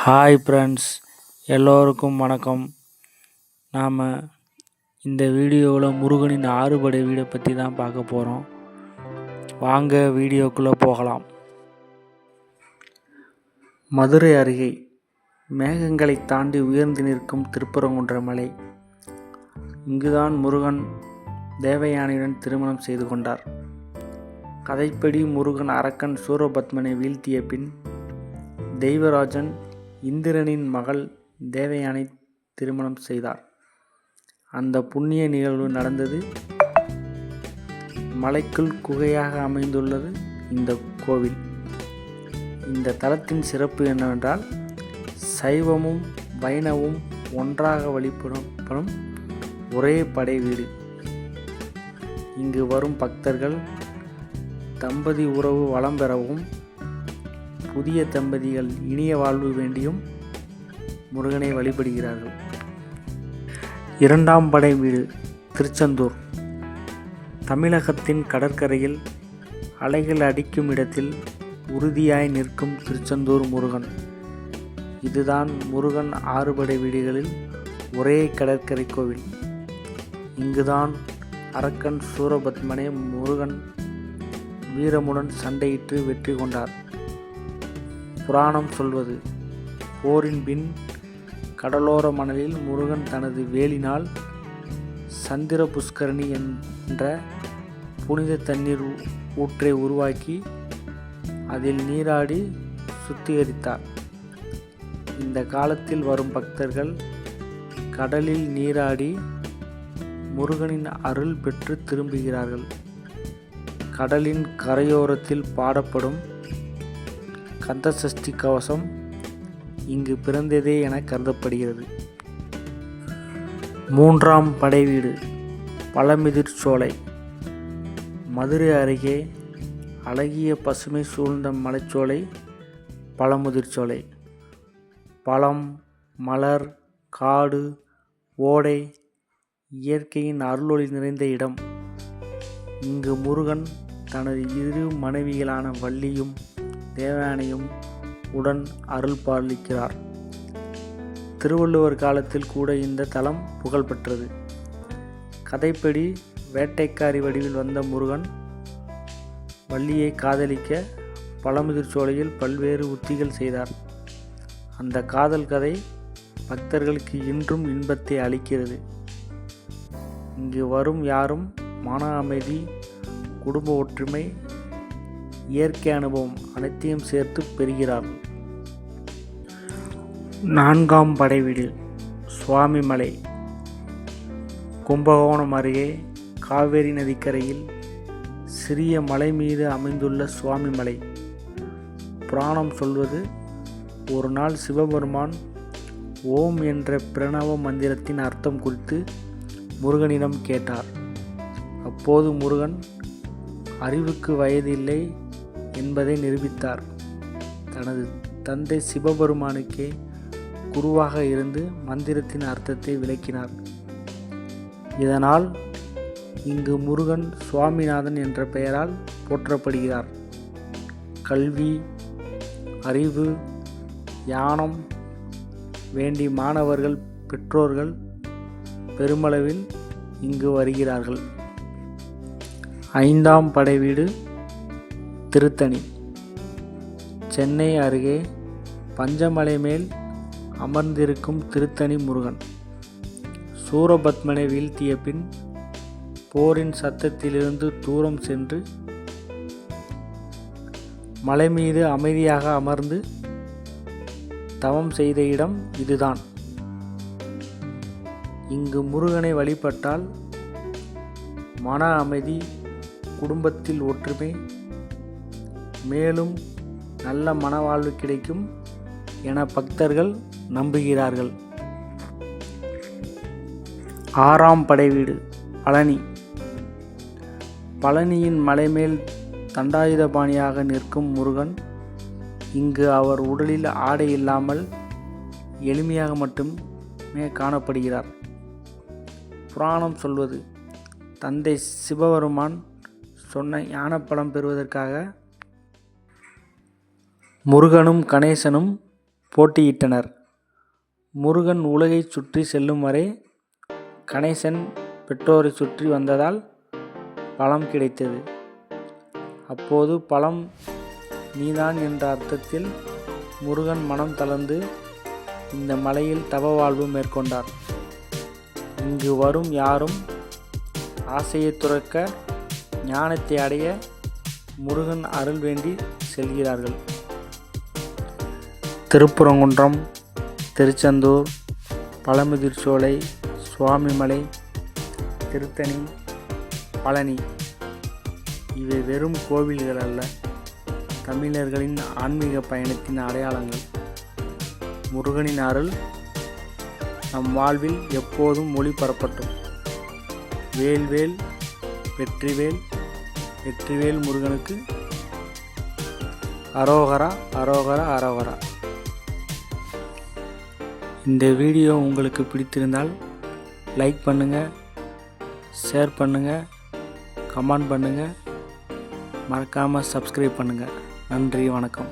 Hi friends, எல்லோருக்கும் வணக்கம். நாம் இந்த வீடியோவில் முருகனின் ஆறுபடை வீடை பற்றி தான் பார்க்க போகிறோம். வாங்க வீடியோக்குள்ளே போகலாம். மதுரை அருகே மேகங்களை தாண்டி உயர்ந்து நிற்கும் திருப்பரங்குன்ற மலை. இங்குதான் முருகன் தேவயானையுடன் திருமணம் செய்து கொண்டார். கதைப்படி முருகன் அரக்கன் சூரபத்மனை வீழ்த்திய பின் தெய்வராஜன் இந்திரனின் மகள் தேவயானை திருமணம் செய்தார். அந்த புண்ணிய நிகழ்வு நடந்தது மலைக்குள் குகையாக அமைந்துள்ளது இந்த கோவில். இந்த தலத்தின் சிறப்பு என்னவென்றால், சைவமும் வைணவமும் ஒன்றாக வழிபடும் ஒரே படை வீடு. இங்கு வரும் பக்தர்கள் தம்பதி உறவு வளம் பெறவும், புதிய தம்பதிகள் இனிய வாழ்வு வேண்டியும் முருகனை வழிபடுகிறார்கள். இரண்டாம் படை வீடு திருச்செந்தூர். தமிழகத்தின் கடற்கரையில் அலைகள் அடிக்கும் இடத்தில் உறுதியாய் நிற்கும் திருச்செந்தூர் முருகன். இதுதான் முருகன் ஆறுபடை வீடுகளில் ஒரே கடற்கரை கோவில். இங்குதான் அரக்கன் சூரபத்மனை முருகன் வீரமுடன் சண்டையிட்டு வெற்றி கொண்டார். புராணம் சொல்வது, போரின் பின் கடலோர மணலில் முருகன் தனது வேலினால் சந்திர புஷ்கரணி என்ற புனித தண்ணீர் ஊற்றை உருவாக்கி அதில் நீராடி சுத்திகரித்தார். இந்த காலத்தில் வரும் பக்தர்கள் கடலில் நீராடி முருகனின் அருள் பெற்று திரும்புகிறார்கள். கடலின் கரையோரத்தில் பாடப்படும் கந்தசஷ்டி கவசம் இங்கு பிறந்ததே என கருதப்படுகிறது. மூன்றாம் படை வீடு பழமுதிர்சோலை. மதுரை அருகே அழகிய பசுமை சூழ்ந்த மலைச்சோலை பழமுதிர்சோலை. பழம், மலர், காடு, ஓடை, இயற்கையின் அருளொளி நிறைந்த இடம். இங்கு முருகன் தனது இரு மனைவிகளான வள்ளியும் தேவயானையும் உடன் அருள் பாலிக்கிறார். திருவள்ளுவர் காலத்தில் கூட இந்த தலம் புகழ்பெற்றது. கதைப்படி வேட்டைக்காரி வடிவில் வந்த முருகன் வள்ளியை காதலிக்க பழமுதிர்சோலையில் பல்வேறு உத்திகள் செய்தார். அந்த காதல் கதை பக்தர்களுக்கு இன்றும் இன்பத்தை அளிக்கிறது. இங்கு வரும் யாரும் மன அமைதி, குடும்ப ஒற்றுமை, இயற்கை அனுபவம் அனைத்தையும் சேர்த்து பெறுகிறார்கள். நான்காம் படை வீடு சுவாமிமலை. கும்பகோணம் அருகே காவேரி நதிக்கரையில் சிறிய மலை மீது அமைந்துள்ள சுவாமிமலை. புராணம் சொல்வது, ஒரு நாள் சிவபெருமான் ஓம் என்ற பிரணவ மந்திரத்தின் அர்த்தம் குறித்து முருகனிடம் கேட்டார். அப்போது முருகன் அறிவுக்கு வயது இல்லை என்பதை நிரூபித்தார். தனது தந்தை சிவபெருமானுக்கே குருவாக இருந்து மந்திரத்தின் அர்த்தத்தை விளக்கினார். இதனால் இங்கு முருகன் சுவாமிநாதன் என்ற பெயரால் போற்றப்படுகிறார். கல்வி, அறிவு, ஞானம் வேண்டி மாணவர்கள், பெற்றோர்கள் பெருமளவில் இங்கு வருகிறார்கள். ஐந்தாம் படை வீடு திருத்தணி. சென்னை அருகே பஞ்சமலை மேல் அமர்ந்திருக்கும் திருத்தணி முருகன் சூரபத்மனை வீழ்த்திய பின் போரின் சத்தத்திலிருந்து தூரம் சென்று மலை மீது அமைதியாக அமர்ந்து தவம் செய்த இடம் இதுதான். இங்கு முருகனை வழிபட்டால் மன அமைதி, குடும்பத்தில் ஒற்றுமை, மேலும் நல்ல மனவாழ்வு கிடைக்கும் என பக்தர்கள் நம்புகிறார்கள். ஆறாம் படை வீடு பழனி. பழனியின் மலைமேல் தண்டாயுதபாணியாக நிற்கும் முருகன் இங்கு அவர் உடலில் ஆடை இல்லாமல் எளிமையாக மட்டுமே காணப்படுகிறார். புராணம் சொல்வது, தந்தை சிவபெருமான் சொன்ன ஞானப்பழம் பெறுவதற்காக முருகனும் கணேசனும் போட்டியிட்டனர். முருகன் உலகைச் சுற்றி செல்லும் வரை கணேசன் பெற்றோரை சுற்றி வந்ததால் பழம் கிடைத்தது. அப்போது பழம் நீதான் என்ற அர்த்தத்தில் முருகன் மனம் தளர்ந்து இந்த மலையில் தவ வாழ்வு மேற்கொண்டார். இங்கு வரும் யாரும் ஆசையை துறக்க, ஞானத்தை அடைய முருகன் அருள் வேண்டி செல்கிறார்கள். திருப்பரங்குன்றம், திருச்செந்தூர், பழமுதிர்சோலை, சுவாமிமலை, திருத்தணி, பழனி இவை வெறும் கோவில்கள் அல்ல, தமிழர்களின் ஆன்மீக பயணத்தின் அடையாளங்கள். முருகனின் அருள் நம் வாழ்வில் எப்போதும் ஒளிபரப்பட்டும். வேல்வேல் வெற்றிவேல், வெற்றிவேல் முருகனுக்கு அரோகரா, அரோகரா, அரோகரா. இந்த வீடியோ உங்களுக்கு பிடித்திருந்தால் லைக் பண்ணுங்கள், ஷேர் பண்ணுங்கள், கமெண்ட் பண்ணுங்கள், மறக்காமல் சப்ஸ்கிரைப் பண்ணுங்கள். நன்றி, வணக்கம்.